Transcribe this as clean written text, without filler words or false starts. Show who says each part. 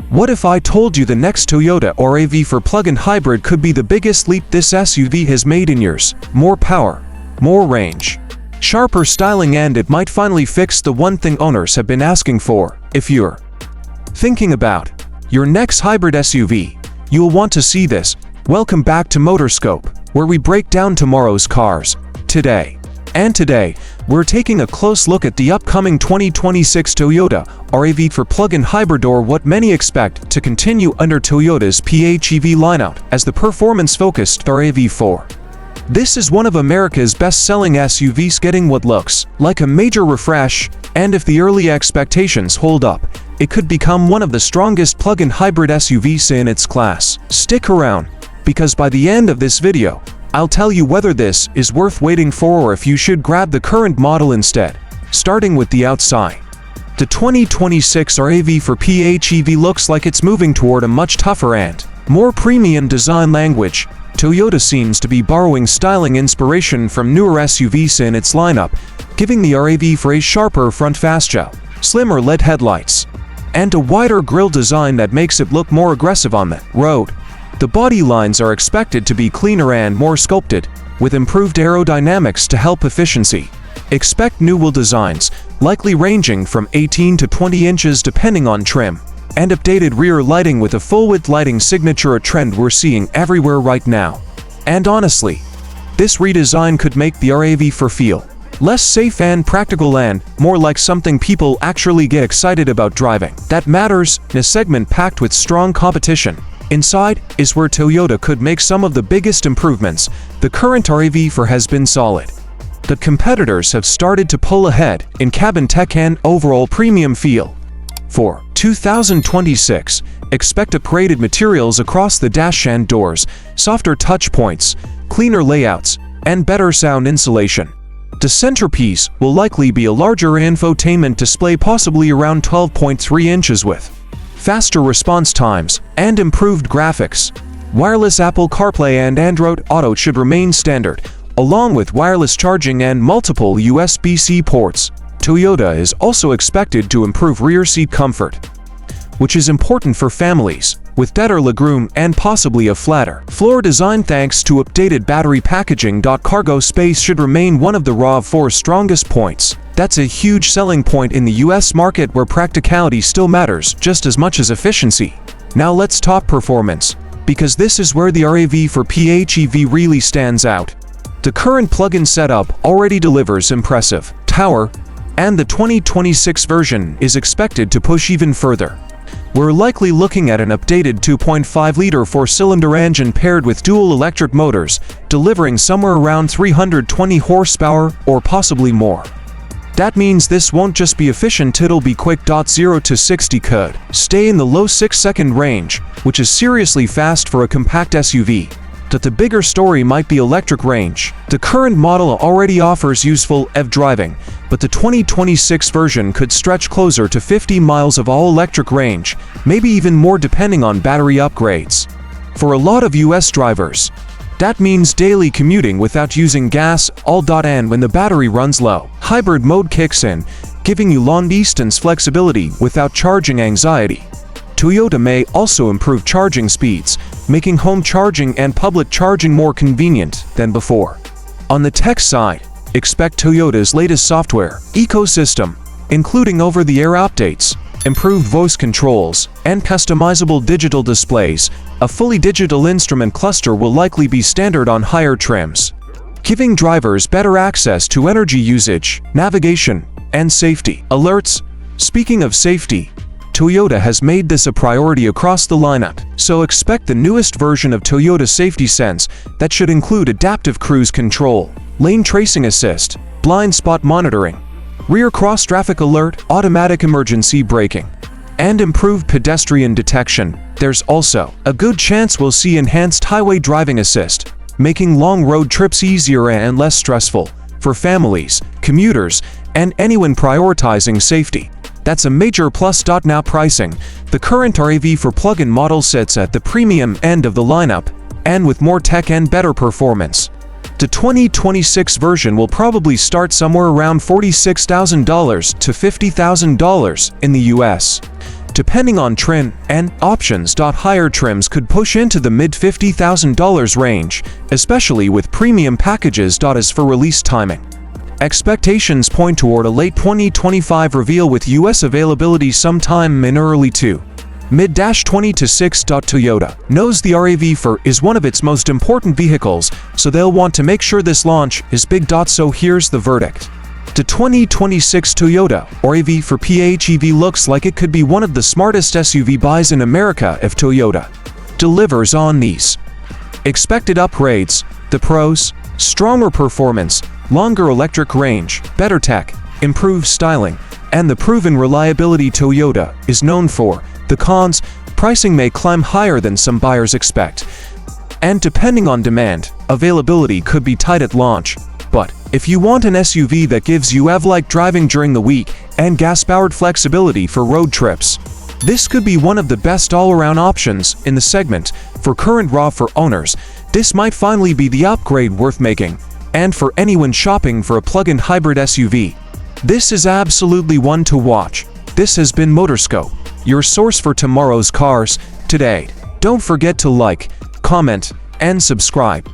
Speaker 1: What if I told you the next Toyota RAV4 Plug-In Hybrid could be the biggest leap this SUV has made in years? More power, more range, sharper styling, and it might finally fix the one thing owners have been asking for. If you're thinking about your next hybrid SUV, you'll want to see this. Welcome back to MOTORSCOPE, where we break down tomorrow's cars today. And today, we're taking a close look at the upcoming 2026 Toyota RAV4 Plug-In Hybrid, or what many expect to continue under Toyota's PHEV lineup as the performance-focused RAV4. This is one of America's best-selling SUVs, getting what looks like a major refresh, and if the early expectations hold up, it could become one of the strongest plug-in hybrid SUVs in its class. Stick around, because by the end of this video, I'll tell you whether this is worth waiting for or if you should grab the current model instead. Starting with the outside. The 2026 RAV4 PHEV looks like it's moving toward a much tougher and more premium design language. Toyota seems to be borrowing styling inspiration from newer SUVs in its lineup, giving the RAV4 a sharper front fascia, slimmer LED headlights, and a wider grille design that makes it look more aggressive on the road. The body lines are expected to be cleaner and more sculpted, with improved aerodynamics to help efficiency. Expect new wheel designs, likely ranging from 18 to 20 inches depending on trim, and updated rear lighting with a full-width lighting signature, a trend we're seeing everywhere right now. And honestly, this redesign could make the RAV4 feel less safe and practical and more like something people actually get excited about driving. That matters in a segment packed with strong competition. Inside is where Toyota could make some of the biggest improvements. The current RAV4 has been solid. The competitors have started to pull ahead in cabin tech and overall premium feel. For 2026, expect upgraded materials across the dash and doors, softer touch points, cleaner layouts, and better sound insulation. The centerpiece will likely be a larger infotainment display, possibly around 12.3 inches, with faster response times and improved graphics. Wireless Apple CarPlay and Android Auto should remain standard, along with wireless charging and multiple USB-C ports. Toyota is also expected to improve rear seat comfort, which is important for families with better legroom and possibly a flatter floor design thanks to updated battery packaging. Cargo space should remain one of the RAV4's strongest points. That's a huge selling point in the US market, where practicality still matters just as much as efficiency. Now let's talk performance, because this is where the RAV4 PHEV really stands out. The current plug-in setup already delivers impressive power, and the 2026 version is expected to push even further. We're likely looking at an updated 2.5-liter four-cylinder engine paired with dual electric motors, delivering somewhere around 320 horsepower or possibly more. That means this won't just be efficient, it'll be quick. 0 to 60 could stay in the low 6-second range, which is seriously fast for a compact SUV. But the bigger story might be electric range. The current model already offers useful EV driving, but the 2026 version could stretch closer to 50 miles of all-electric range, maybe even more depending on battery upgrades. For a lot of US drivers, that means daily commuting without using gas. And when the battery runs low, hybrid mode kicks in, giving you long-distance flexibility without charging anxiety. Toyota may also improve charging speeds, making home charging and public charging more convenient than before. On the tech side, expect Toyota's latest software ecosystem, including over-the-air updates, improved voice controls, and customizable digital displays. A fully digital instrument cluster will likely be standard on higher trims, giving drivers better access to energy usage, navigation, and safety alerts. Speaking of safety, Toyota has made this a priority across the lineup, so expect the newest version of Toyota Safety Sense that should include adaptive cruise control, lane tracing assist, blind spot monitoring, rear cross-traffic alert, automatic emergency braking, and improved pedestrian detection. There's also a good chance we'll see enhanced highway driving assist, making long road trips easier and less stressful for families, commuters, and anyone prioritizing safety. That's a major plus. Now pricing. The current RAV4 plug-in model sits at the premium end of the lineup, and with more tech and better performance. The 2026 version will probably start somewhere around $46,000 to $50,000 in the US. Depending on trim and options, higher trims could push into the mid-$50,000 range, especially with premium packages. As for release timing, expectations point toward a late 2025 reveal with US availability sometime in early mid-2026. Toyota knows the RAV4 is one of its most important vehicles, so they'll want to make sure this launch is big. So here's the verdict. The 2026 Toyota RAV4 PHEV looks like it could be one of the smartest SUV buys in America if Toyota delivers on these expected upgrades. The pros: stronger performance, longer electric range, better tech, improved styling, and the proven reliability Toyota is known for. The cons: pricing may climb higher than some buyers expect, and depending on demand, availability could be tight at launch. But if you want an SUV that gives you EV-like driving during the week and gas-powered flexibility for road trips, this could be one of the best all-around options in the segment. For current RAV4 owners, this might finally be the upgrade worth making. And for anyone shopping for a plug-in hybrid SUV, this is absolutely one to watch. This has been MOTORSCOPE, your source for tomorrow's cars today. Don't forget to like, comment, and subscribe.